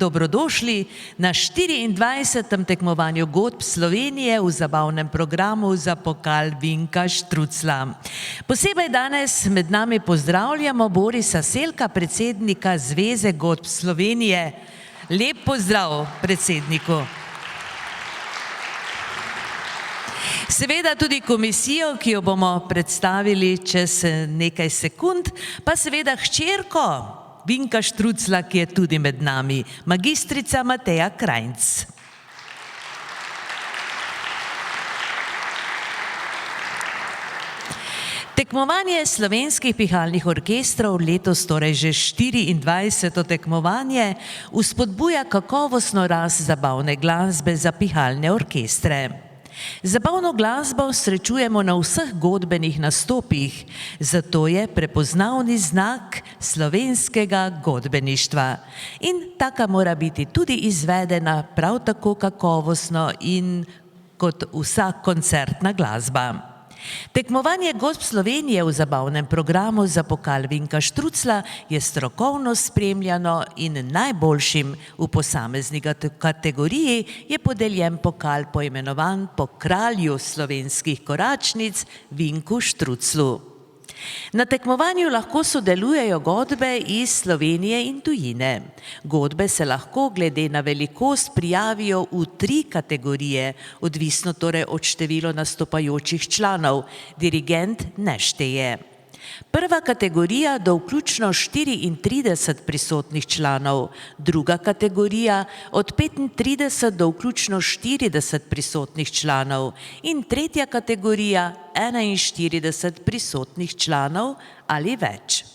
dobrodošli na 24. tekmovanju godb Slovenije v zabavnem programu za pokal Vinka Štruclja. Posebej danes med nami pozdravljamo Borisa Selka, predsednika Zveze godb Slovenije. Lep pozdrav predsedniku. Seveda tudi komisijo, ki jo bomo predstavili čez nekaj sekund, pa seveda hčerko Vinka Štruclja, ki je tudi med nami, magistrica Mateja Krajnc. Tekmovanje slovenskih pihalnih orkestrov, letos torej že 24. tekmovanje, vzpodbuja kakovostno rast zabavne glasbe za pihalne orkestre. Zabavno glasbo srečujemo na vseh godbenih nastopih, zato je prepoznavni znak slovenskega godbeništva. In taka mora biti tudi izvedena prav tako kakovostno in kot vsa koncertna glasba. Tekmovanje godb Slovenije v zabavnem programu za pokal Vinka Štruclja je strokovno spremljano in najboljšim v posamezni kategoriji je podeljen pokal poimenovan po kralju slovenskih koračnic Vinku Štruclju. Na tekmovanju lahko sodelujejo godbe iz Slovenije in tujine. Godbe se lahko glede na velikost prijavijo v 3 kategorije, odvisno torej od števila nastopajočih članov. Dirigent ne šteje. Prva kategorija do vključno 34 prisotnih članov, druga kategorija od 35 do vključno 40 prisotnih članov in tretja kategorija 41 prisotnih članov ali več.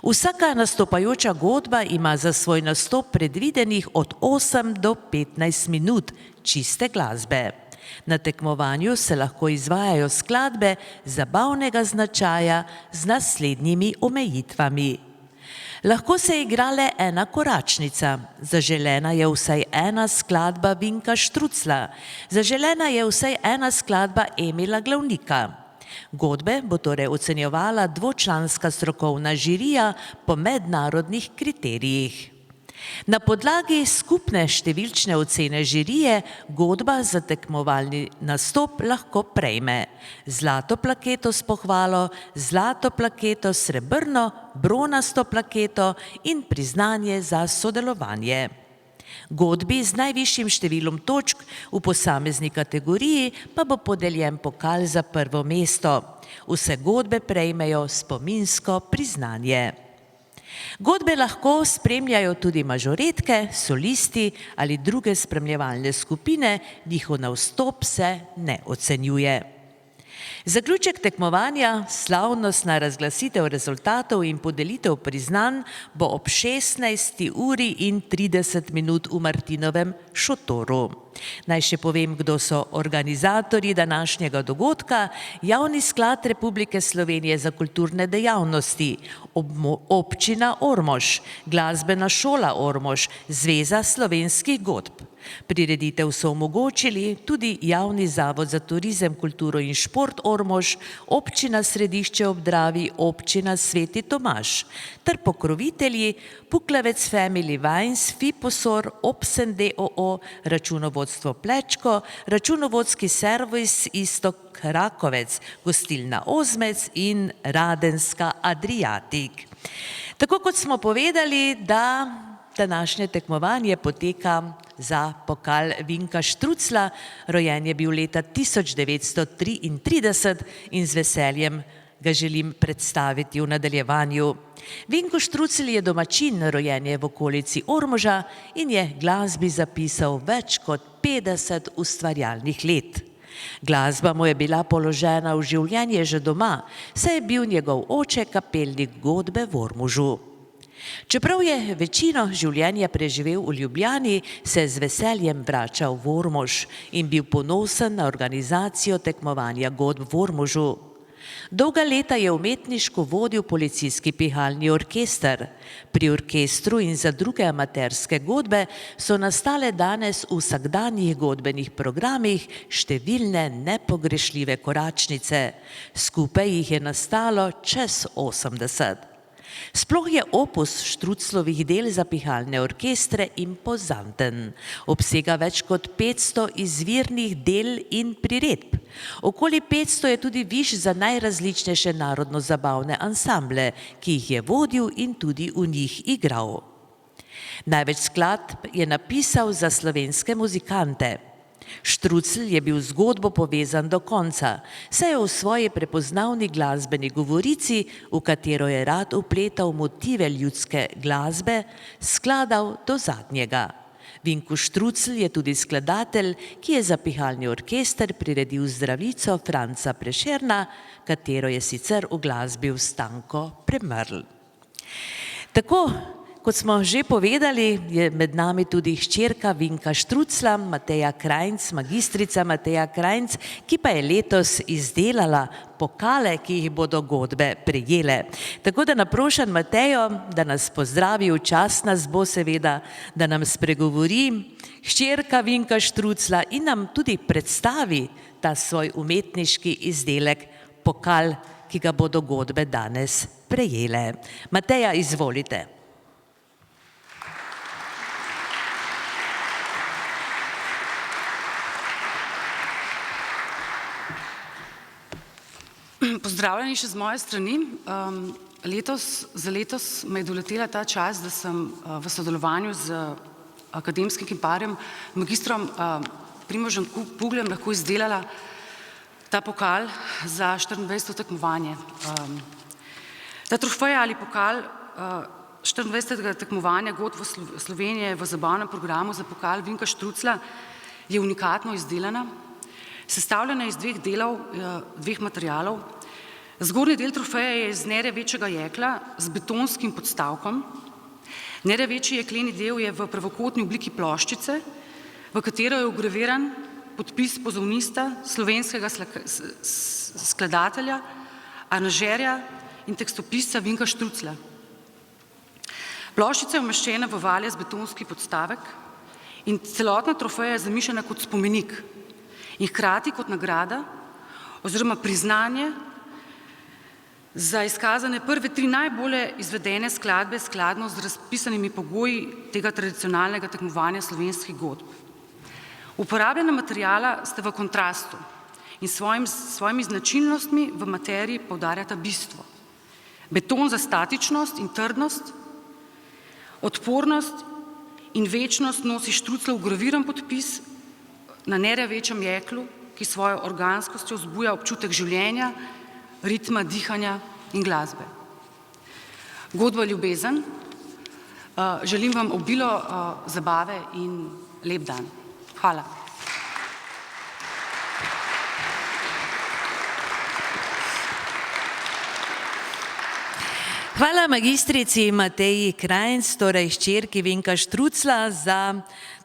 Vsaka nastopajoča godba ima za svoj nastop predvidenih od 8 do 15 minut čiste glasbe. Na tekmovanju se lahko izvajajo skladbe zabavnega značaja z naslednjimi omejitvami. Lahko se igra le ena koračnica, zaželena je vsaj ena skladba Vinka Štruclja, zaželena je vsaj ena skladba Emila Glavnika. Godbe bo torej ocenjevala dvočlanska strokovna žirija po mednarodnih kriterijih. Na podlagi skupne številčne ocene žirije godba za tekmovalni nastop lahko prejme zlato plaketo s pohvalo, zlato plaketo, srebrno, bronasto plaketo in priznanje za sodelovanje. Godbi z najvišjim številom točk v posamezni kategoriji pa bo podeljen pokal za prvo mesto. Vse godbe prejmejo spominsko priznanje. Godbe lahko spremljajo tudi mažoretke, solisti ali druge spremljevalne skupine, njihov nastop se ne ocenjuje. Zaključek tekmovanja, slavnostna razglasitev rezultatov in podelitev priznanj bo ob 16:30 v Martinovem šotoru. Naj še povem, kdo so organizatorji današnjega dogodka: Javni sklad Republike Slovenije za kulturne dejavnosti, Občina Ormož, Glasbena šola Ormož, Zveza slovenskih godb. Prireditev so omogočili tudi Javni zavod za turizem, kulturo in šport Ormož, Občina Središče ob Dravi, Občina Sveti Tomaž ter pokrovitelji Puklavec Family Wines, Fiposor, Obsen d.o.o., računovodstvo Plečko, računovodski servis Istok Rakovec, gostilna Ozmec in Radenska Adriatik. Tako kot smo povedali, da današnje tekmovanje poteka za pokal Vinka Štruclja. Rojen je bil leta 1933 in z veseljem ga želim predstaviti v nadaljevanju. Vinko Štruclj je domačin, rojen je v okolici Ormoža in je glasbi zapisal več kot 50 ustvarjalnih let. Glasba mu je bila položena v življenje že doma, saj je bil njegov oče kapelnik godbe v Ormožu. Čeprav je večino življenja preživel v Ljubljani, se je z veseljem vračal v Ormož in bil ponosen na organizacijo tekmovanja godb v Ormožu. Dolga leta je umetniško vodil policijski pihalni orkester. Pri orkestru in za druge amaterske godbe so nastale danes v vsakdanjih godbenih programih številne nepogrešljive koračnice. Skupaj jih je nastalo čez 80. Sploh je opus Štruclovih del za pihalne orkestre impozanten. Obsega več kot 500 izvirnih del in priredb. Okoli 500 je tudi viž za najrazličnejše narodno-zabavne ansamble, ki jih je vodil in tudi v njih igral. Največ skladb je napisal za slovenske muzikante. Štrucl je bil z zgodbo povezan do konca, saj je v svoji prepoznavni glasbeni govorici, v katero je rad vpletal motive ljudske glasbe, skladal do zadnjega. Vinko Štrucl je tudi skladatelj, ki je za pihalni orkester priredil Zdravico Franca Prešerna, katero je sicer uglasbil Stanko Premrl. Tako, kot smo že povedali, je med nami tudi hčerka Vinka Štrucla, Mateja Krajnc, magistrica Mateja Krajnc, ki pa je letos izdelala pokale, ki jih bodo godbe prejele. Tako da naprošam Matejo, da nas pozdravi, v čast nas bo seveda, da nam spregovori hčerka Vinka Štrucla in nam tudi predstavi ta svoj umetniški izdelek, pokal, ki ga bodo godbe danes prejele. Mateja, izvolite. Pozdravljeni še z moje strani. Za letos me je doletela ta čas, da sem v sodelovanju z akademskim kiparjem, magistrom Primožem Pugljem lahko izdelala ta pokal za 24. tekmovanje. Ta trofeja ali pokal 24. tekmovanja godb Slovenije v zabavnem programu za pokal Vinka Štrucla je unikatno izdelana. Sestavljena je iz dveh materialov. Zgornji del trofeja je iz nerjavečega jekla z betonskim podstavkom. Nerjaveči jekleni del je v pravokotni obliki ploščice, v katero je vgraviran podpis pozavnista, slovenskega skladatelja, aranžerja in tekstopisca Vinka Štrucla. Ploščica je umeščena v valja z betonski podstavek in celotna trofeja je zamišljena kot spomenik in hkrati kot nagrada oziroma priznanje za izkazane prve 3 najbolje izvedene skladbe skladno z razpisanimi pogoji tega tradicionalnega tekmovanja slovenskih godb. Uporabljena materijala sta v kontrastu in svojimi značilnostmi v materiji poudarjata bistvo. Beton za statičnost in trdnost, odpornost in večnost nosi Štruclov vgraviran podpis na nerjavečem jeklu, ki svojo organskostjo vzbuja občutek življenja, ritma, dihanja in glasbe. Godba Ljubezen. Želim vam obilo zabave in lep dan. Hvala. Hvala magistrici Mateji Krajnc, torej hčerki Vinka Štrucla, za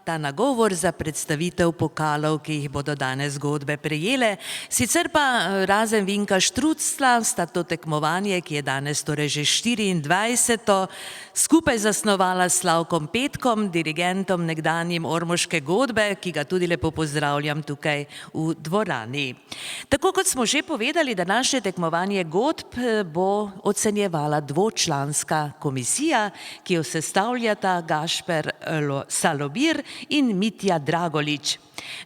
ta nagovor, za predstavitev pokalov, ki jih bodo danes godbe prejele. Sicer pa razen Vinka Štrucla sta to tekmovanje, ki je danes torej že 24. skupaj zasnovala s Slavkom Petkom, dirigentom nekdanjim ormoške godbe, ki ga tudi lepo pozdravljam tukaj v dvorani. Tako kot smo že povedali, današnje tekmovanje godb bo ocenjevala dvočlanska komisija, ki jo sestavljata Gašper Salobir in Mitja Dragolič.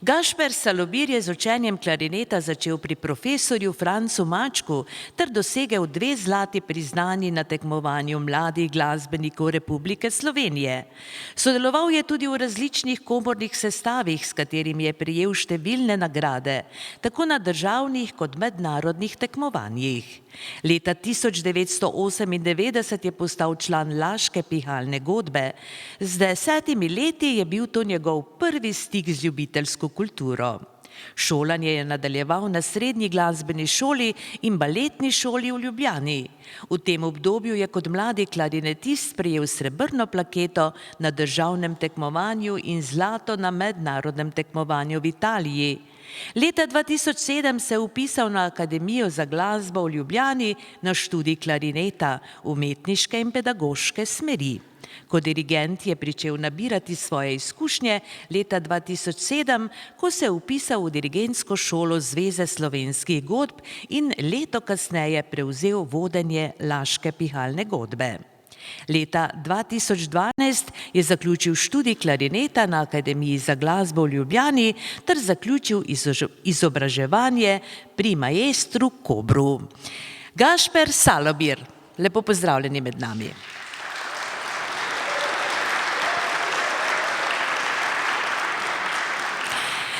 Gašper Salobir je z učenjem klarineta začel pri profesorju Francu Mačku ter dosegel 2 zlati priznanji na tekmovanju mladih glasbenikov Republike Slovenije. Sodeloval je tudi v različnih komornih sestavih, s katerimi je prejel številne nagrade, tako na državnih kot mednarodnih tekmovanjih. Leta 1998 je postal član Laške pihalne godbe. Z 10 leti je bil to njegov prvi stik z ljubiteljsko kulturo. Šolanje je nadaljeval na srednji glasbeni šoli in baletni šoli v Ljubljani. V tem obdobju je kot mladi klarinetist prejel srebrno plaketo na državnem tekmovanju in zlato na mednarodnem tekmovanju v Italiji. Leta 2007 se je vpisal na Akademijo za glasbo v Ljubljani na študij klarineta, umetniške in pedagoške smeri. Kot dirigent je pričel nabirati svoje izkušnje leta 2007, ko se je vpisal v dirigentsko šolo Zveze slovenskih godb in leto kasneje prevzel vodenje Laške pihalne godbe. Leta 2012 je zaključil študij klarineta na Akademiji za glasbo v Ljubljani ter zaključil izobraževanje pri maestru Kobru. Gašper Salobir, lepo pozdravljeni med nami.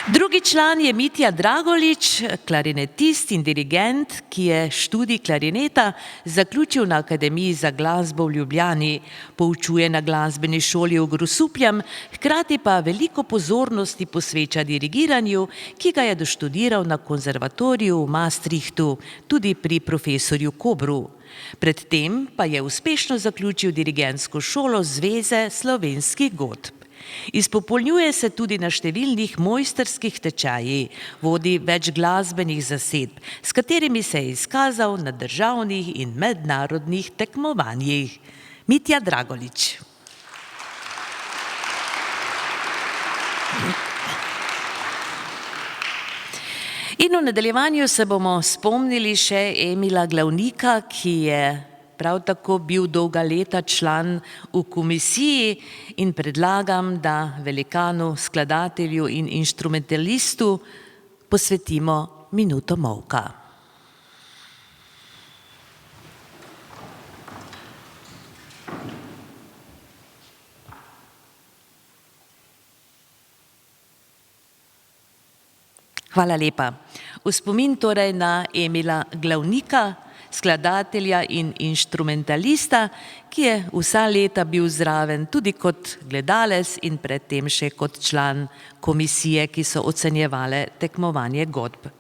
Drugi član je Mitja Dragolič, klarinetist in dirigent, ki je študij klarineta zaključil na Akademiji za glasbo v Ljubljani, poučuje na glasbeni šoli v Grosupljem, hkrati pa veliko pozornosti posveča dirigiranju, ki ga je doštudiral na konzervatoriju v Maastrichtu, tudi pri profesorju Kobru. Predtem pa je uspešno zaključil dirigentsko šolo Zveze slovenskih godb. Izpopolnjuje se tudi na številnih mojstrskih tečajih, vodi več glasbenih zasedb, s katerimi se je izkazal na državnih in mednarodnih tekmovanjih. Mitja Dragolič. In v nadaljevanju se bomo spomnili še Emila Glavnika, ki je prav tako bil dolga leta član v komisiji, in predlagam, da velikanu, skladatelju in inštrumentalistu posvetimo minuto molka. Hvala lepa. V spomin torej na Emila Glavnika, skladatelja in inštrumentalista, ki je vsa leta bil zraven tudi kot gledalec in predtem še kot član komisije, ki so ocenjevale tekmovanje godb.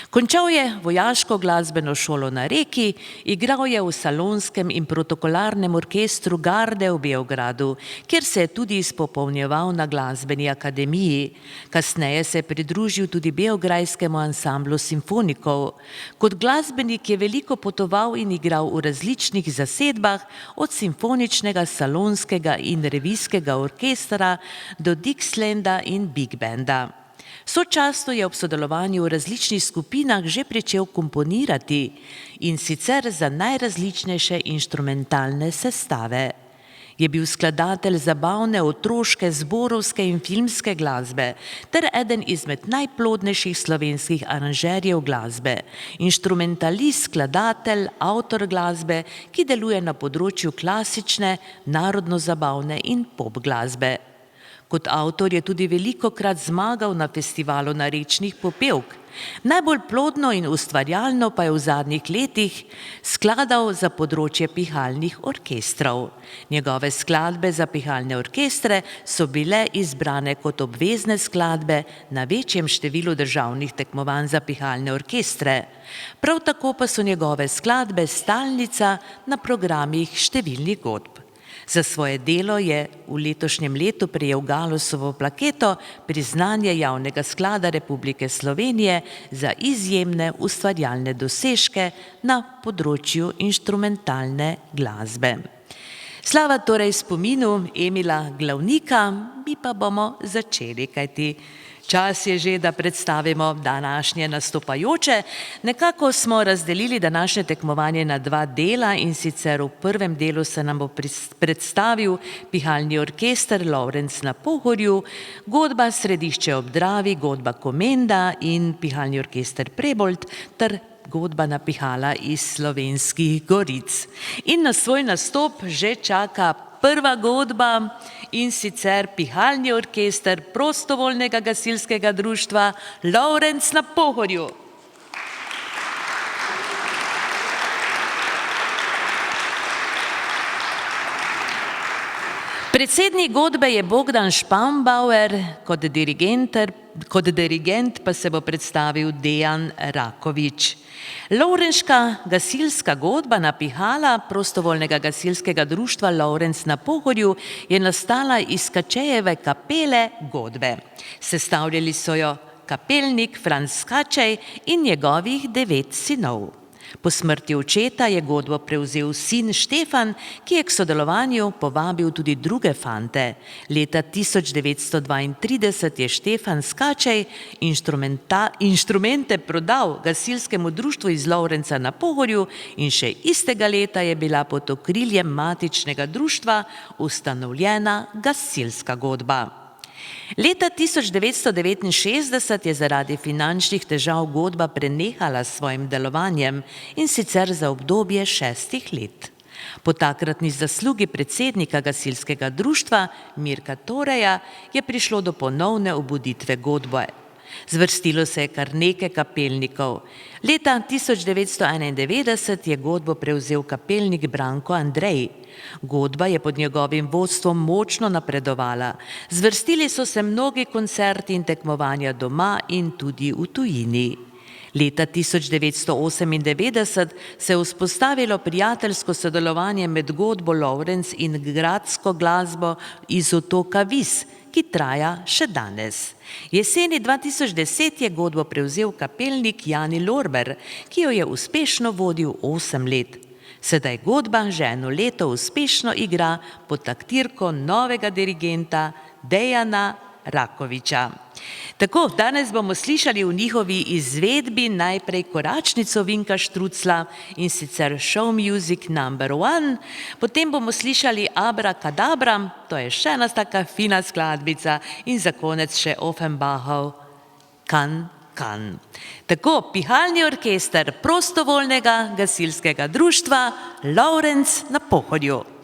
Končal je vojaško glasbeno šolo na Reki, igral je v salonskem in protokolarnem orkestru Garde v Beogradu, kjer se je tudi izpopolnjeval na glasbeni akademiji. Kasneje se je pridružil tudi beograjskemu ansamblu simfonikov. Kot glasbenik je veliko potoval in igral v različnih zasedbah, od simfoničnega, salonskega in revijskega orkestra do Dixieslanda in Big Banda. Sočasno je ob sodelovanju v različnih skupinah že pričel komponirati, in sicer za najrazličnejše inštrumentalne sestave. Je bil skladatelj zabavne, otroške, zborovske in filmske glasbe ter eden izmed najplodnejših slovenskih aranžerjev glasbe, inštrumentalist, skladatelj, avtor glasbe, ki deluje na področju klasične, narodno-zabavne in pop glasbe. Kot avtor je tudi velikokrat zmagal na festivalu narečnih popevk. Najbolj plodno in ustvarjalno pa je v zadnjih letih skladal za področje pihalnih orkestrov. Njegove skladbe za pihalne orkestre so bile izbrane kot obvezne skladbe na večjem številu državnih tekmovanj za pihalne orkestre. Prav tako pa so njegove skladbe stalnica na programih številnih godb. Za svoje delo je v letošnjem letu prejel Galusovo plaketo, priznanje Javnega sklada Republike Slovenije za izjemne ustvarjalne dosežke na področju inštrumentalne glasbe. Slava torej spominu Emila Glavnika, mi pa bomo začeli, kajti čas je že, da predstavimo današnje nastopajoče. Nekako smo razdelili današnje tekmovanje na dva dela, in sicer v prvem delu se nam bo predstavil pihalni orkester Lovrenc na Pohorju, godba Središče ob Dravi, godba Komenda in pihalni orkester Prebold ter godba na pihala iz Slovenskih goric. In na svoj nastop že čaka prva godba, in sicer pihalni orkester prostovoljnega gasilskega društva Lovrenc na Pohorju. Predsednik godbe je Bogdan Špambauer, kot dirigent pa se bo predstavil Dejan Rakovič. Lovrenška gasilska godba na pihala prostovoljnega gasilskega društva Lovrenc na Pohorju je nastala iz Kačejeve kapele godbe. Sestavljali so jo kapelnik Franc Kačej in njegovih 9 sinov. Po smrti očeta je godbo prevzel sin Štefan, ki je k sodelovanju povabil tudi druge fante. Leta 1932 je Štefan Skačej inštrumente prodal gasilskemu društvu iz Lovrenca na Pohorju in še istega leta je bila pod okriljem matičnega društva ustanovljena gasilska godba. Leta 1969 je zaradi finančnih težav godba prenehala s svojim delovanjem, in sicer za obdobje 6 let. Po takratni zaslugi predsednika gasilskega društva Mirka Toreja je prišlo do ponovne obuditve godbe. Zvrstilo se je kar nekaj kapelnikov. Leta 1991 je godbo prevzel kapelnik Branko Andrej. Godba je pod njegovim vodstvom močno napredovala. Zvrstili so se mnogi koncerti in tekmovanja doma in tudi v tujini. Leta 1998 se je vzpostavilo prijateljsko sodelovanje med godbo Lovrenc in gradsko glasbo iz otoka Vis, ki traja še danes. Jeseni 2010 je godbo prevzel kapelnik Jani Lorber, ki jo je uspešno vodil 8 let. Sedaj godba že 1 leto uspešno igra pod taktirko novega dirigenta Dejana Rakoviča. Tako, danes bomo slišali v njihovi izvedbi najprej koračnico Vinka Štruclja, in sicer Show Music No. 1, potem bomo slišali Abrakadabra, to je še ena taka fina skladbica, in za konec še Offenbachov Kan, kan. Tako, pihalni orkester prostovoljnega gasilskega društva Lovrenc na Pohorju.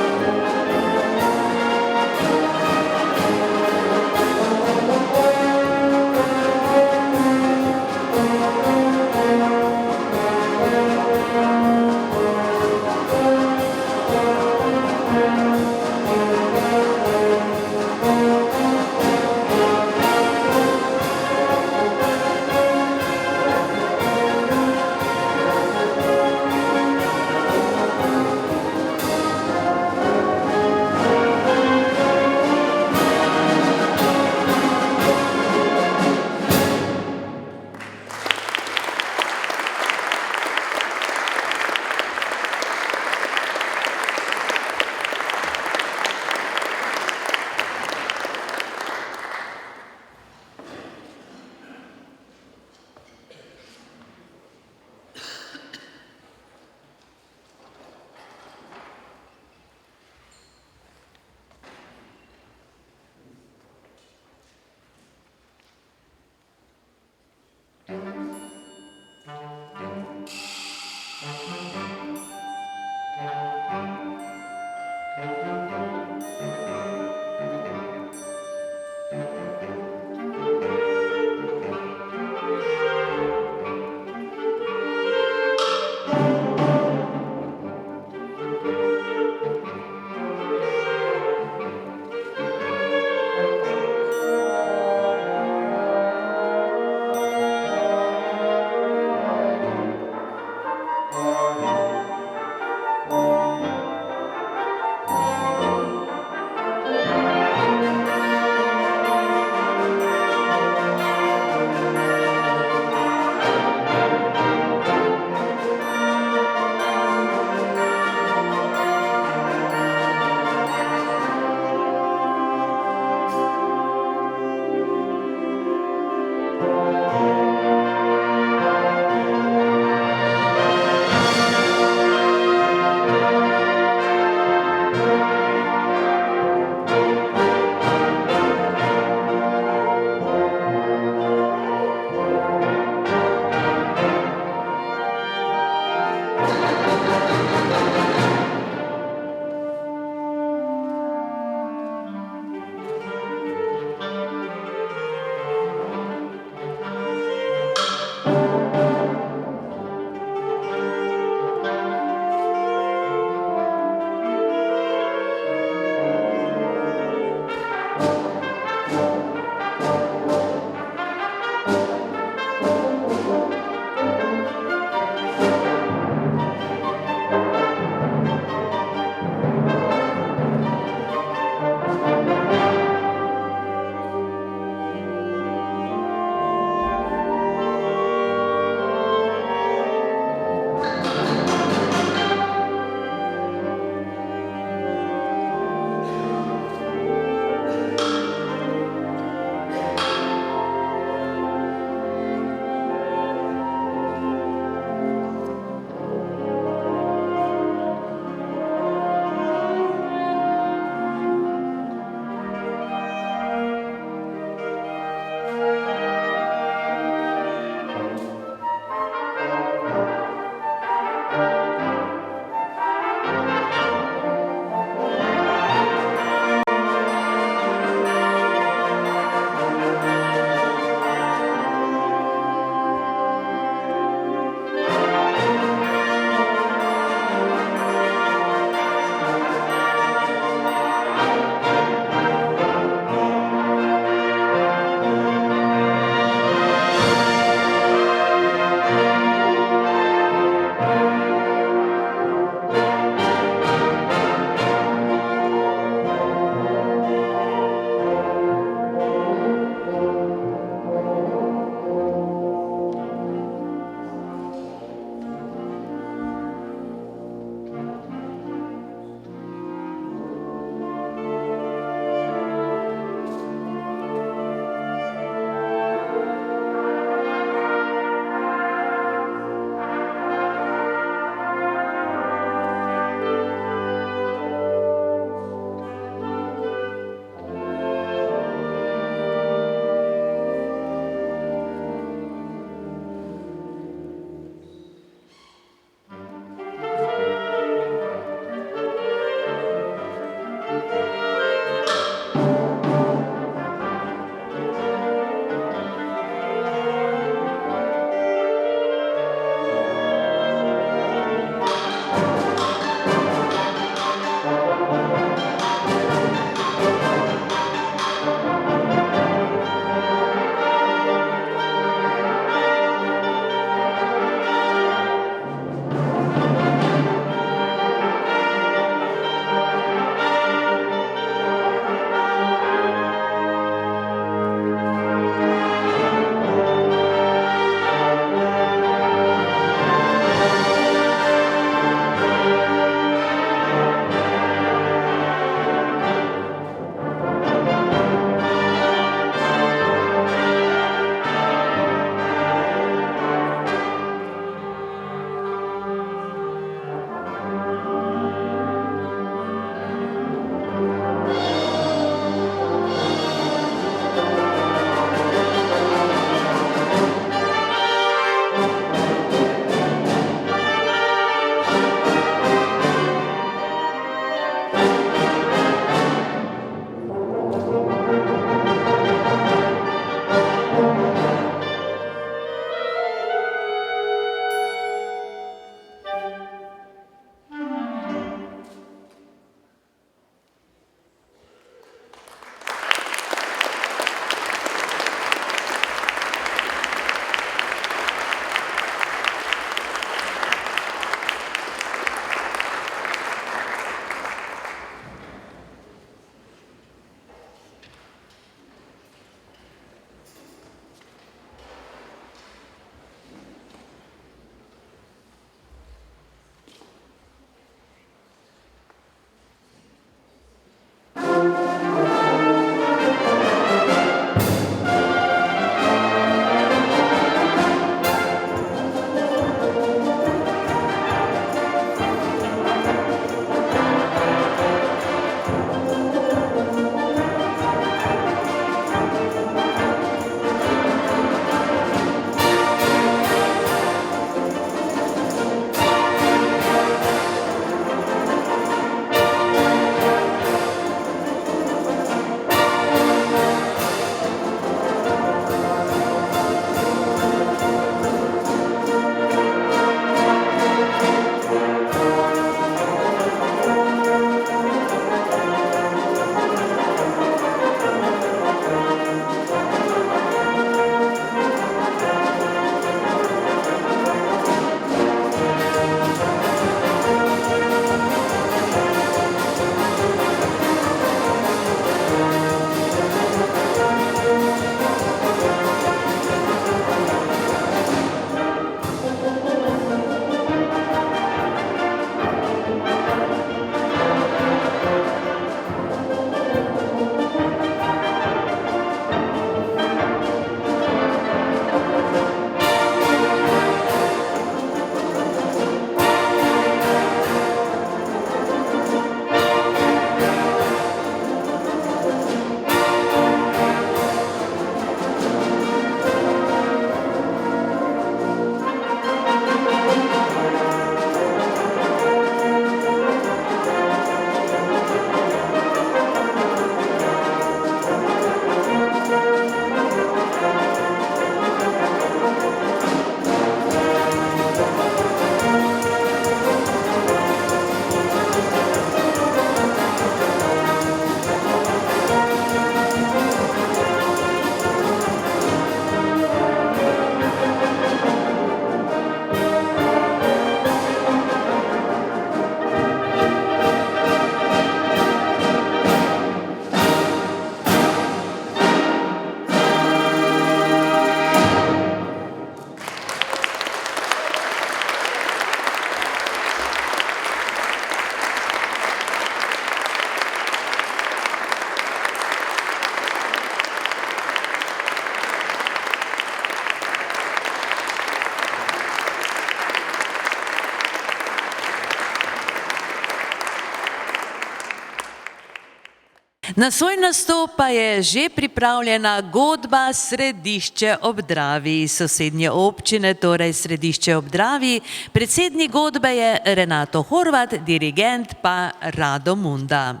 Na svoj nastop pa je že pripravljena godba Središče ob Dravi iz sosednje občine, torej Središče ob Dravi. Predsednik godbe je Renato Horvat, dirigent pa Rado Munda.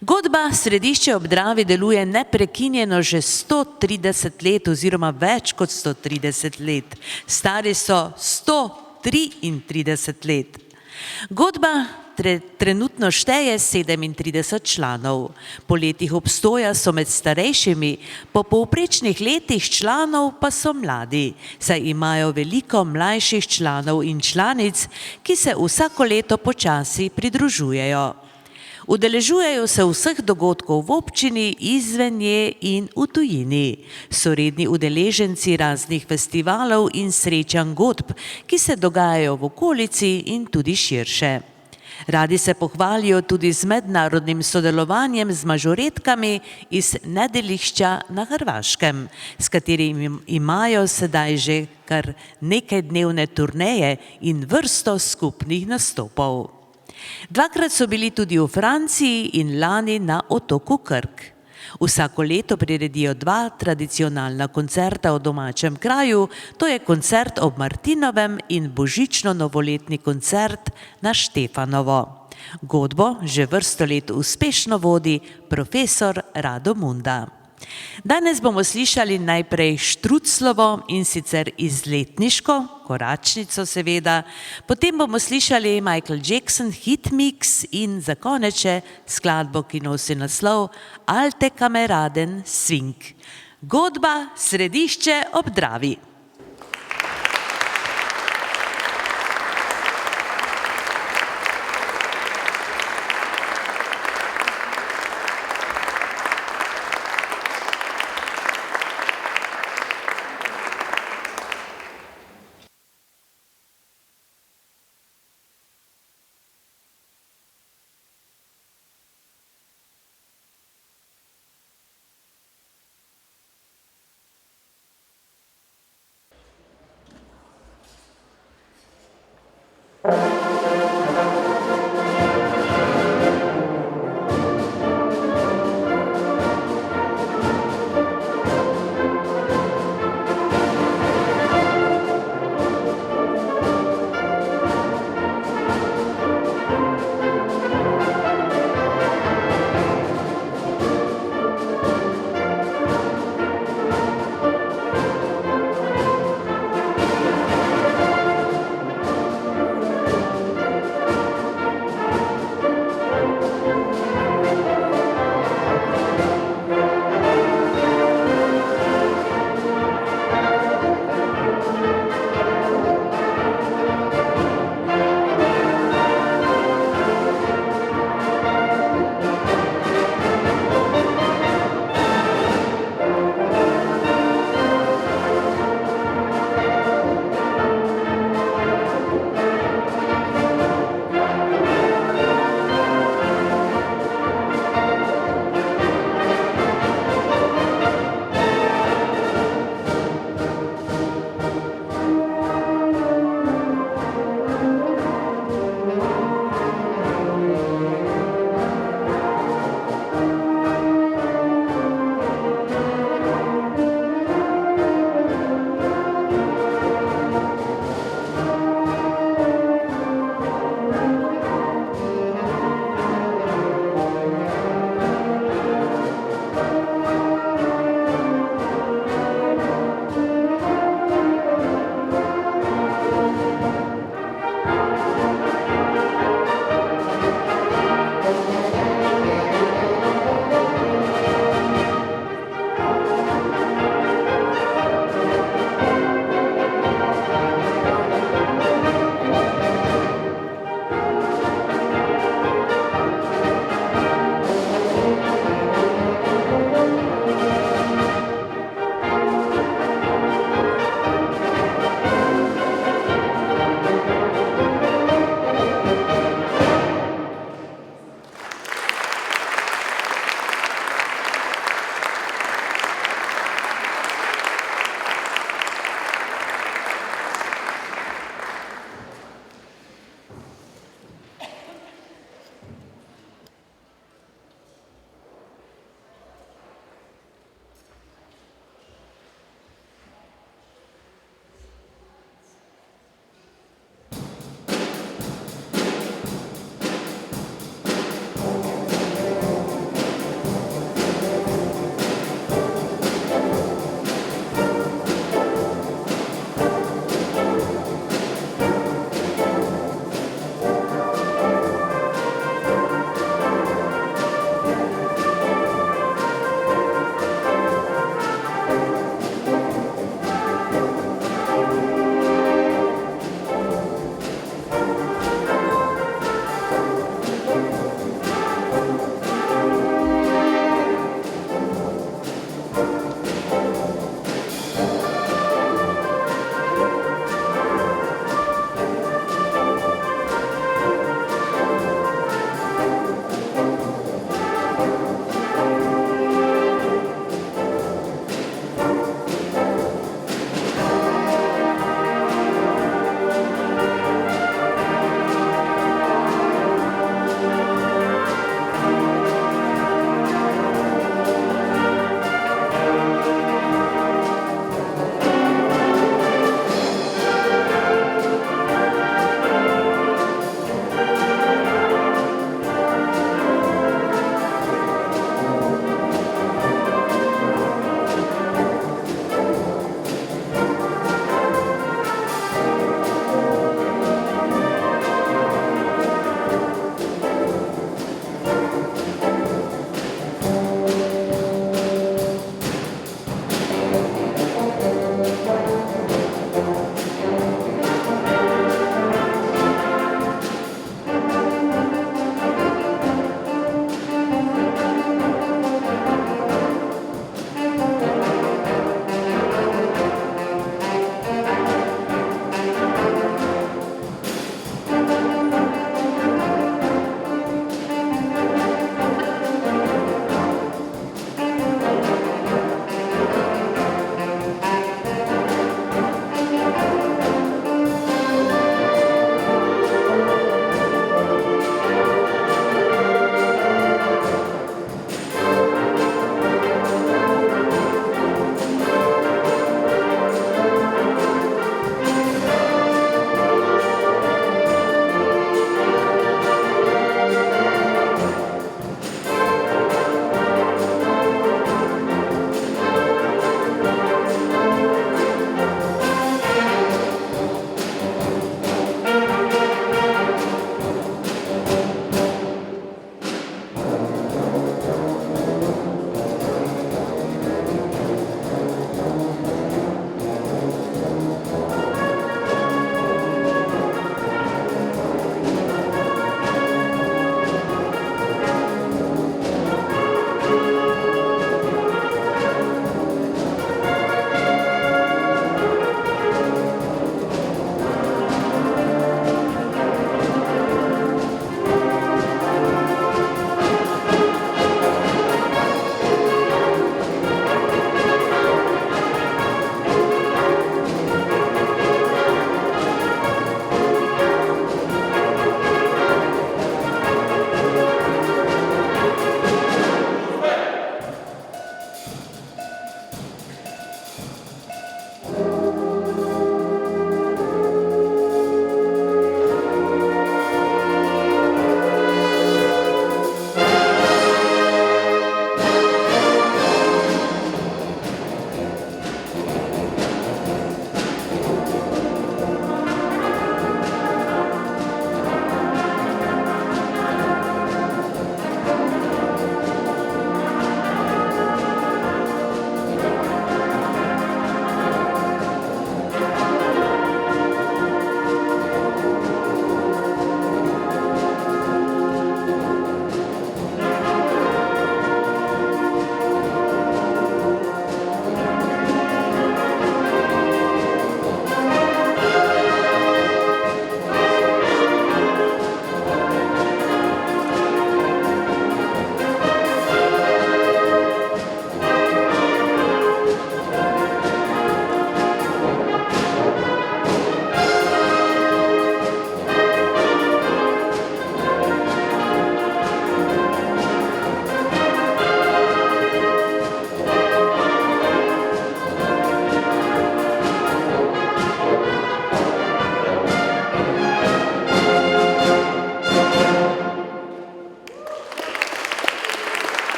Godba Središče ob Dravi deluje neprekinjeno že 130 let oziroma več kot 130 let. Stari so 133 let. Godba trenutno šteje 37 članov. Po letih obstoja so med starejšimi, po povprečnih letih članov pa so mladi, saj imajo veliko mlajših članov in članic, ki se vsako leto počasi pridružujejo. Udeležujejo se vseh dogodkov v občini, izven nje in v tujini. So redni udeleženci raznih festivalov in srečanj godb, ki se dogajajo v okolici in tudi širše. Radi se pohvalijo tudi z mednarodnim sodelovanjem z mažoretkami iz Nedelišča na Hrvaškem, s katerimi imajo sedaj že kar nekajdnevne turneje in vrsto skupnih nastopov. Dvakrat so bili tudi v Franciji in lani na otoku Krk. Vsako leto priredijo 2 tradicionalna koncerta v domačem kraju, to je koncert ob Martinovem in božično-novoletni koncert na Štefanovo. Godbo že vrsto let uspešno vodi profesor Rado Munda. Danes bomo slišali najprej Štruclovo, in sicer izletniško, koračnico seveda, potem bomo slišali Michael Jackson hit mix in za konec še skladbo, ki nosi naslov Alte Kameraden swing. Godba Središče ob Dravi.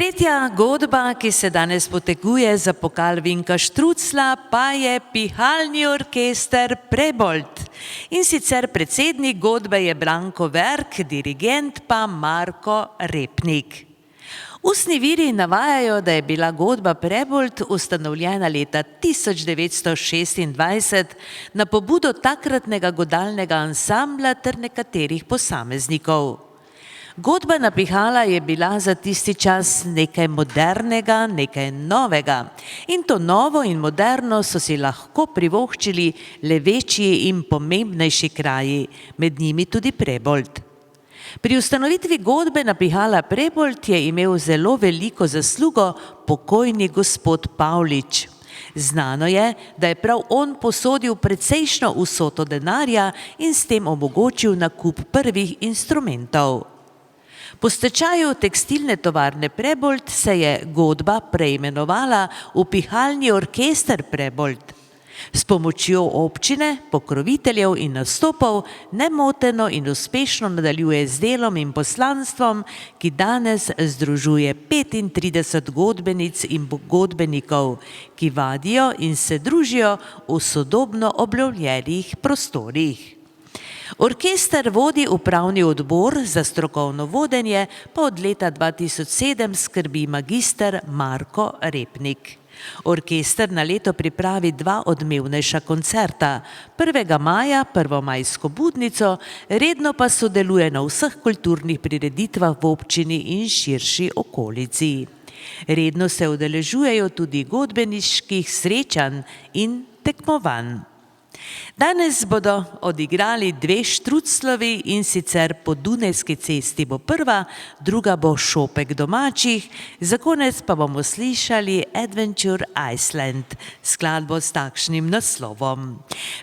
Tretja godba, ki se danes poteguje za pokal Vinka Štruclja, pa je pihalni orkester Prebold. In sicer predsednik godbe je Branko Verk, dirigent pa Marko Repnik. Ustni viri navajajo, da je bila godba Prebold ustanovljena leta 1926 na pobudo takratnega godalnega ansambla ter nekaterih posameznikov. Godbena pihala je bila za tisti čas nekaj modernega, nekaj novega. In to novo in moderno so si lahko privoščili le večji in pomembnejši kraji, med njimi tudi Prebold. Pri ustanovitvi godbena pihala Prebold je imel zelo veliko zaslugo pokojni gospod Pavlič. Znano je, da je prav on posodil precejšno vsoto denarja in s tem omogočil nakup prvih instrumentov. Po stečaju tekstilne tovarne Prebold se je godba preimenovala v pihalni orkester Prebold. S pomočjo občine, pokroviteljev in nastopov nemoteno in uspešno nadaljuje z delom in poslanstvom, ki danes združuje 35 godbenic in godbenikov, ki vadijo in se družijo v sodobno obnovljenih prostorih. Orkester vodi upravni odbor, za strokovno vodenje pa od leta 2007 skrbi magister Marko Repnik. Orkester na leto pripravi 2 odmevnejša koncerta, 1. maja prvomajsko budnico, redno pa sodeluje na vseh kulturnih prireditvah v občini in širši okolici. Redno se udeležujejo tudi godbeniških srečanj in tekmovanj. Danes bodo odigrali 2 Štruclovi, in sicer po Dunajski cesti bo prva, druga bo Šopek domačih, za konec pa bomo slišali Adventure Iceland, skladbo s takšnim naslovom.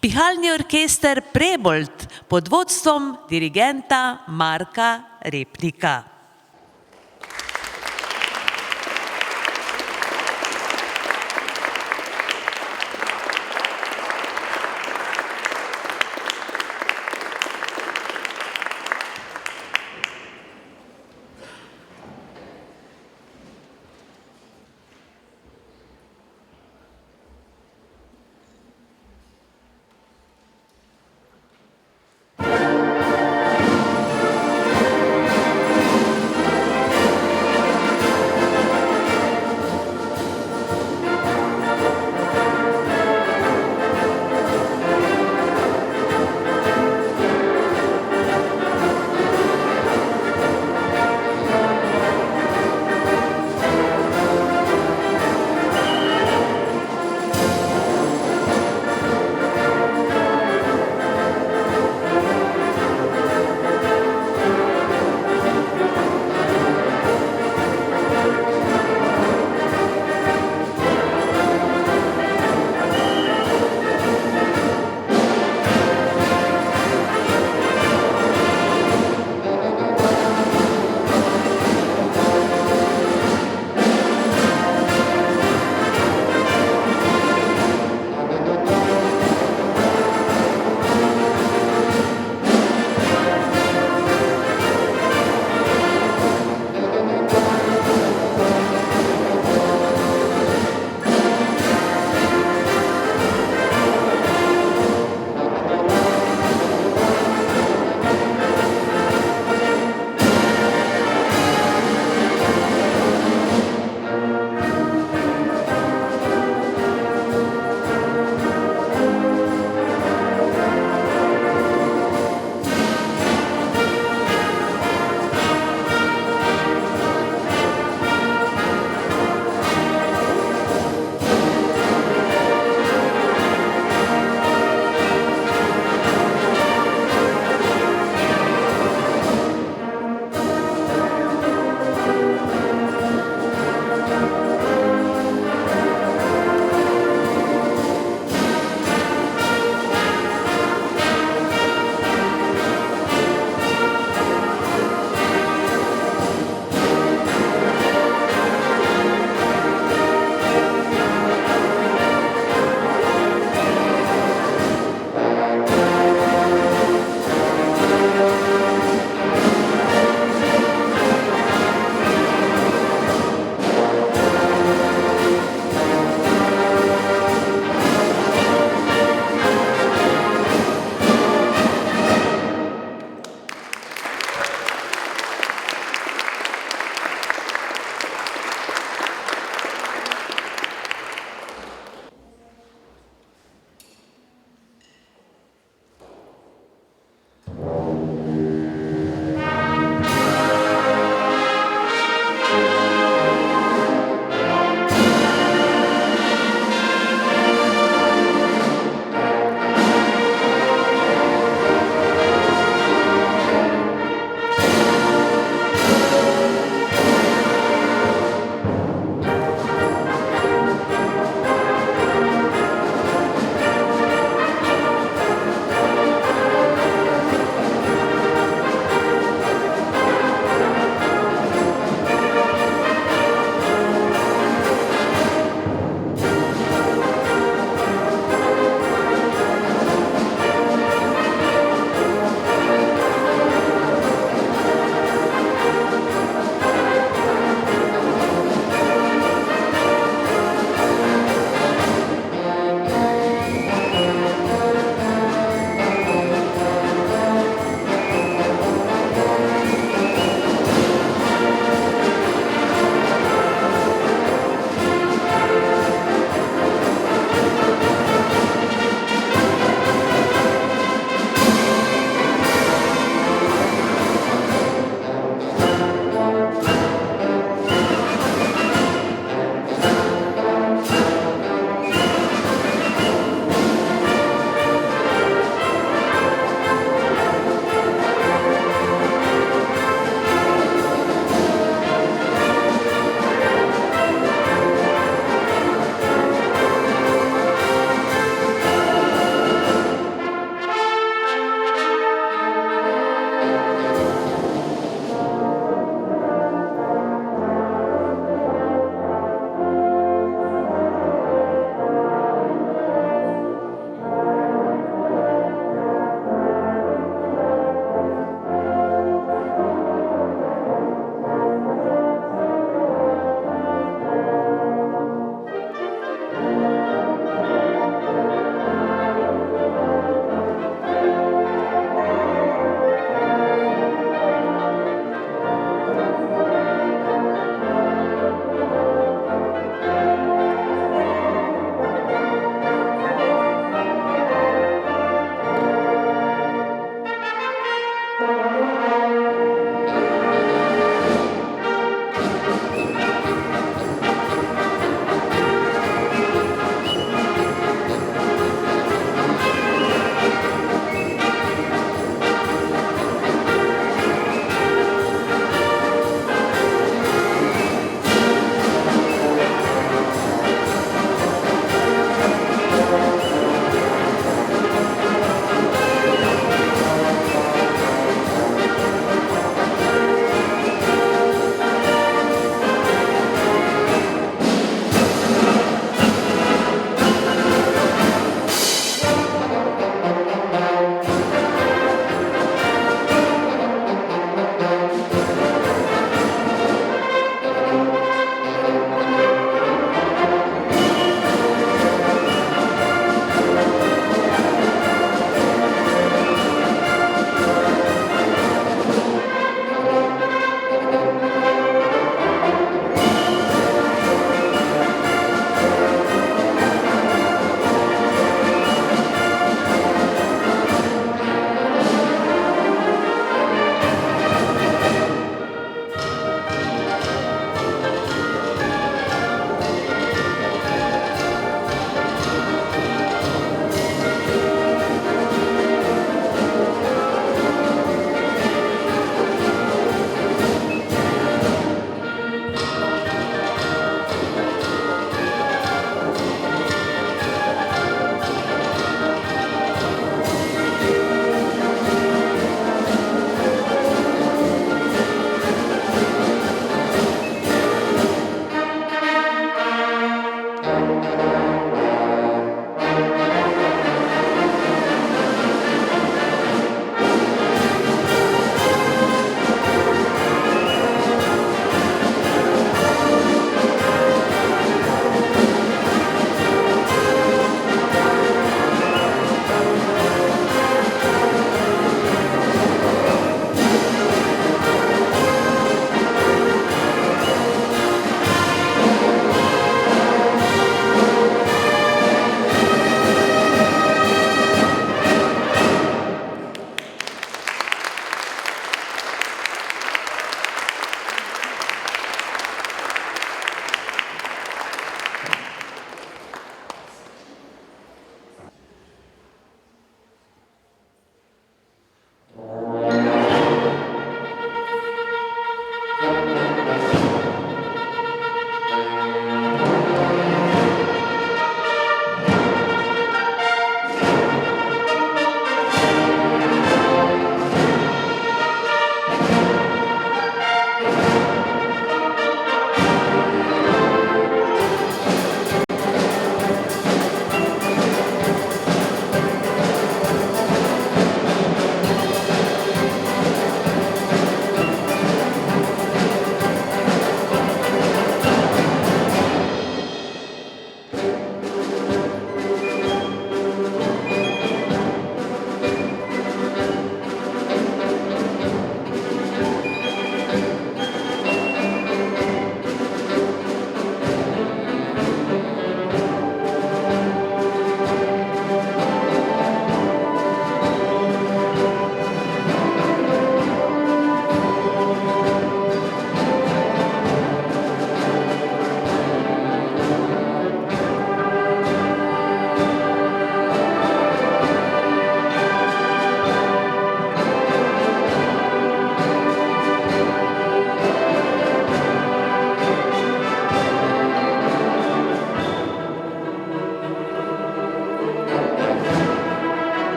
Pihalni orkester Prebold pod vodstvom dirigenta Marka Repnika.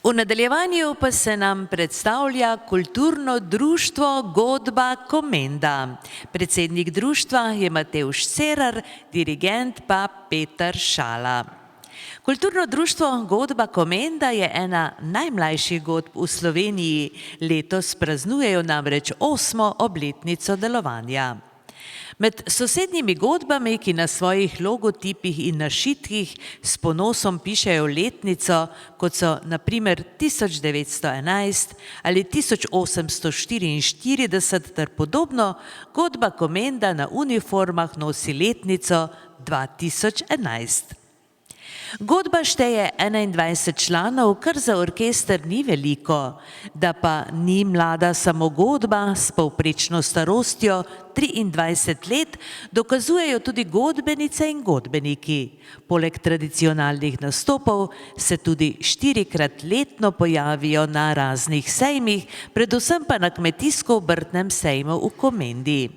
V nadaljevanju pa se nam predstavlja kulturno društvo Godba Komenda. Predsednik društva je Matevž Cerar, dirigent pa Peter Šala. Kulturno društvo Godba Komenda je ena najmlajših godb v Sloveniji. Letos praznujejo namreč 8. obletnico delovanja. Med sosednjimi godbami, ki na svojih logotipih in našitkih s ponosom pišejo letnico, kot so na primer 1911 ali 1844 ter podobno, Godba Komenda na uniformah nosi letnico 2011. Godba šteje 21 članov, kar za orkester ni veliko, da pa ni mlada samo godba s povprečno starostjo 23 let, dokazujejo tudi godbenice in godbeniki. Poleg tradicionalnih nastopov se tudi 4-krat letno pojavijo na raznih sejmih, predvsem pa na kmetijsko-obrtnem sejmu v Komendi.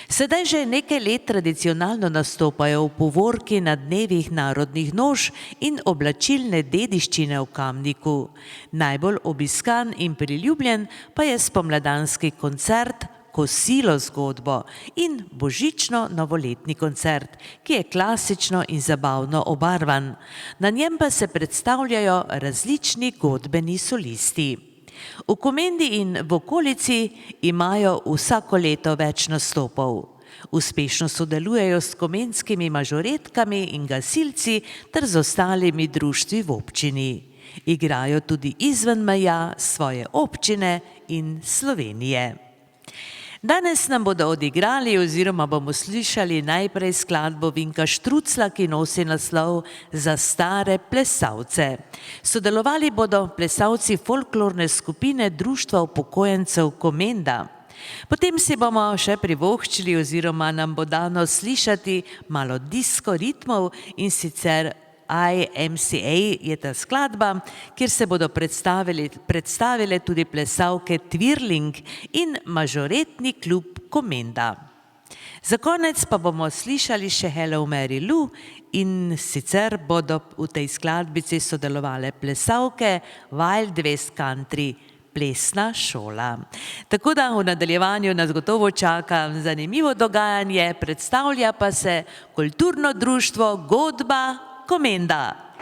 Sedaj že nekaj let tradicionalno nastopajo v povorki na dnevih narodnih noš in oblačilne dediščine v Kamniku. Najbolj obiskan in priljubljen pa je spomladanski koncert Kosilo z godbo in božično-novoletni koncert, ki je klasično in zabavno obarvan. Na njem pa se predstavljajo različni godbeni solisti. V Komendi in v okolici imajo vsako leto več nastopov. Uspešno sodelujejo s komenskimi mažoretkami in gasilci ter z ostalimi društvi v občini. Igrajo tudi izven meja svoje občine in Slovenije. Danes nam bodo odigrali oziroma bomo slišali najprej skladbo Vinka Štruclja, ki nosi naslov Za stare plesalce. Sodelovali bodo plesalci folklorne skupine Društva upokojencev Komenda. Potem si bomo še privoščili oziroma nam bo dano slišati malo disko ritmov, in sicer IMCA je ta skladba, kjer se bodo predstavile tudi plesalke Twirling in mažoretni klub Komenda. Za konec pa bomo slišali še Hello Mary Lou, in sicer bodo v tej skladbici sodelovale plesalke Wild West Country, plesna šola. Tako da v nadaljevanju nas gotovo čaka zanimivo dogajanje, predstavlja pa se kulturno društvo Godba Komenda.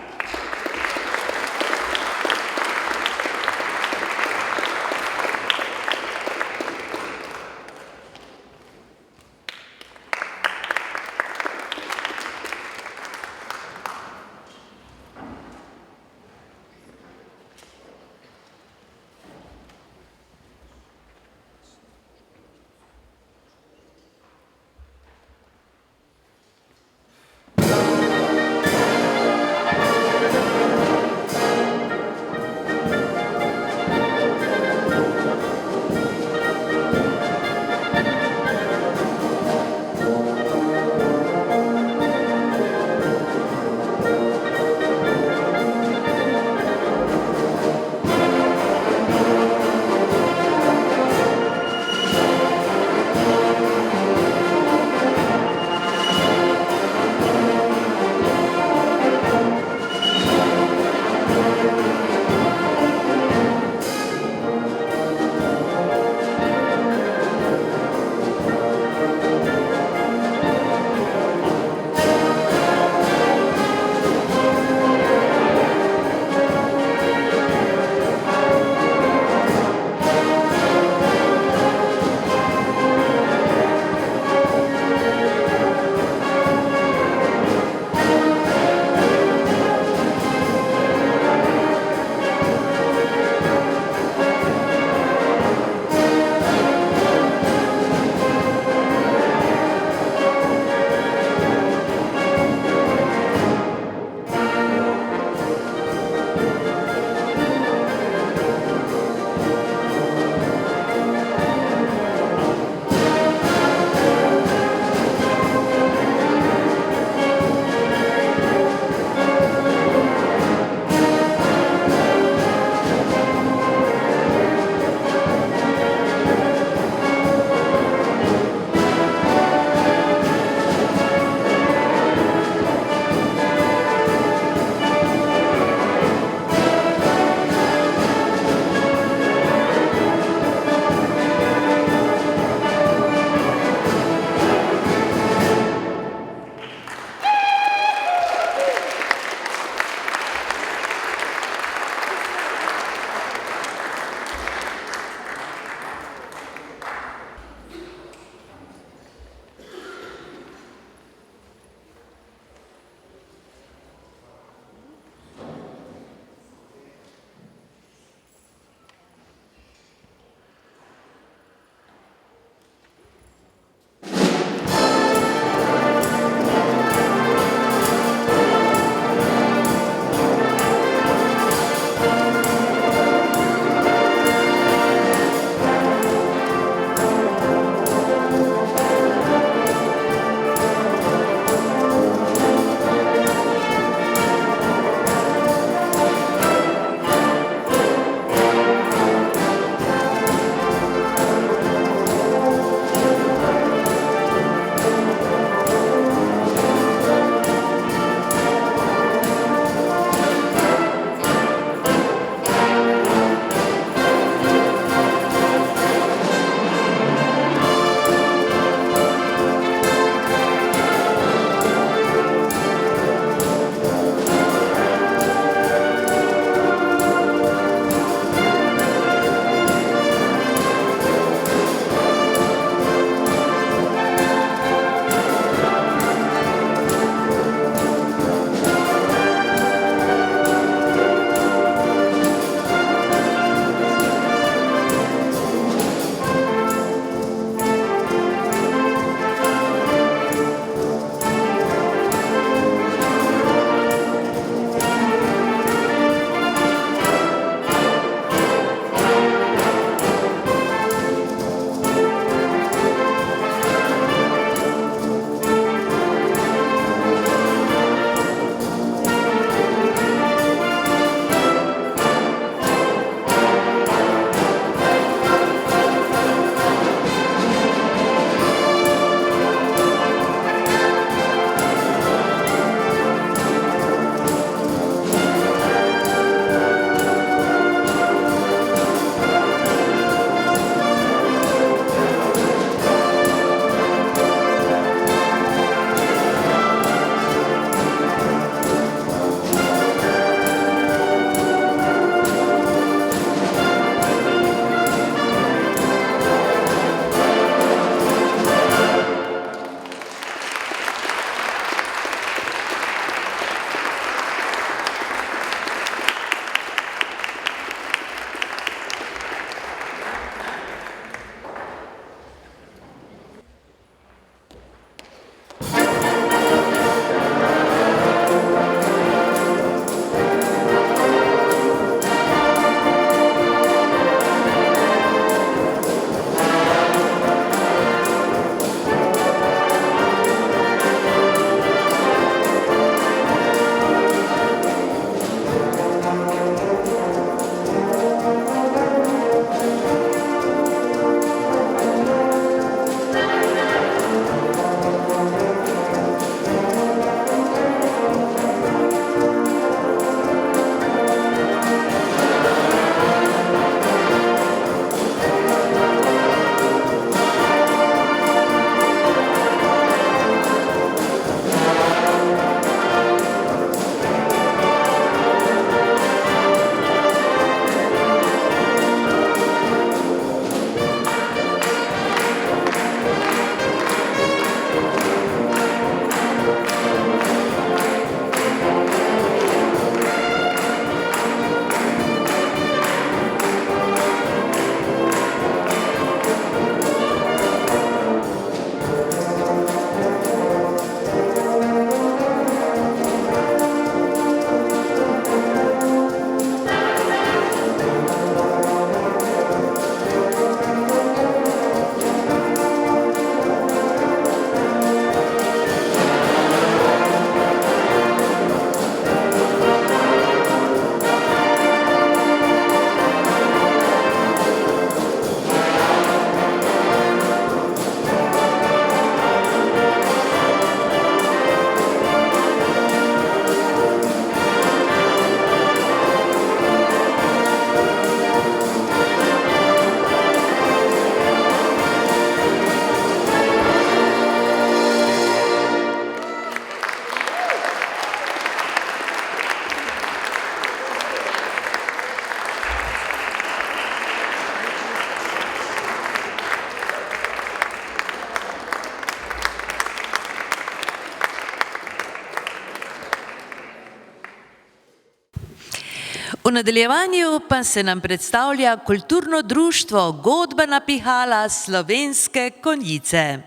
V nadaljevanju pa se nam predstavlja kulturno društvo Godbena pihala Slovenske Konjice.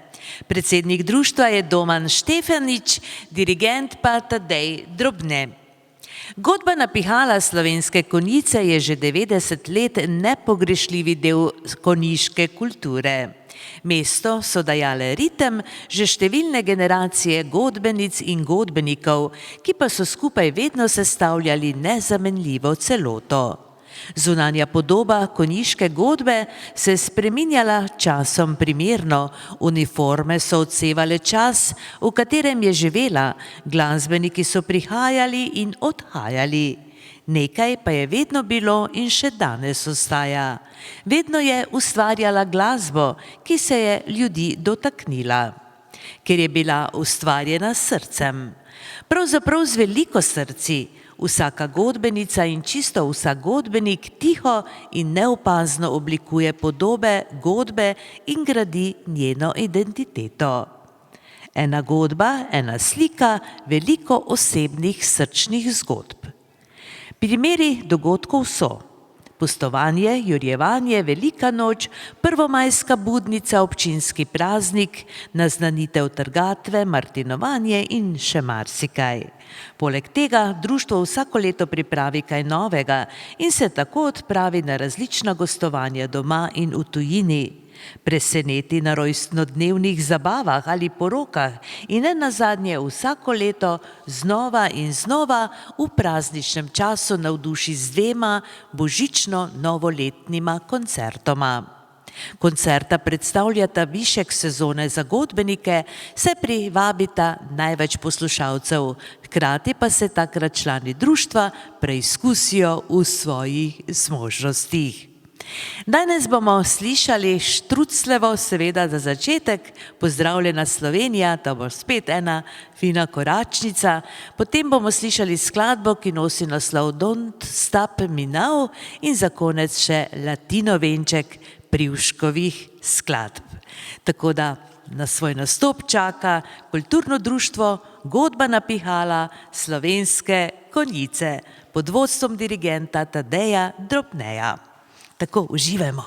Predsednik društva je Doman Štefanič, dirigent pa Tadej Drobne. Godbena pihala Slovenske Konjice je že 90 let nepogrešljivi del konjiške kulture. Mesto so dajale ritem že številne generacije godbenic in godbenikov, ki pa so skupaj vedno sestavljali nezamenljivo celoto. Zunanja podoba konjiške godbe se je spreminjala časom primerno, uniforme so odsevale čas, v katerem je živela, glasbeniki so prihajali in odhajali. Nekaj pa je vedno bilo in še danes ostaja. Vedno je ustvarjala glasbo, ki se je ljudi dotaknila, ker je bila ustvarjena s srcem. Pravzaprav z veliko srci. Vsaka godbenica in čisto vsak godbenik tiho in neopazno oblikuje podobe godbe in gradi njeno identiteto. Ena godba, ena slika, veliko osebnih srčnih zgodb. Primeri dogodkov so: pustovanje, jurjevanje, velika noč, prvomajska budnica, občinski praznik, naznanitev trgatve, martinovanje in še marsikaj. Poleg tega društvo vsako leto pripravi kaj novega in se tako odpravi na različna gostovanja doma in v tujini. Preseneti na rojstnodnevnih zabavah ali porokah in nenazadnje vsako leto znova in znova v prazničnem času navduši z 2 božično-novoletnima koncertoma. Koncerta predstavljata višek sezone za godbenike, saj privabita največ poslušalcev, hkrati pa se takrat člani društva preizkusijo v svojih zmožnostih. Danes bomo slišali Štrucljevo, seveda za začetek, Pozdravljena Slovenija, to bo spet ena fina koračnica, potem bomo slišali skladbo, ki nosi naslov Don't Stop Me Now in za konec še Latinovenček Privškovih skladb. Tako da na svoj nastop čaka kulturno društvo Godbena pihala Slovenske Konjice pod vodstvom dirigenta Tadeja Drobneja. Tako, uživajmo.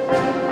Thank you.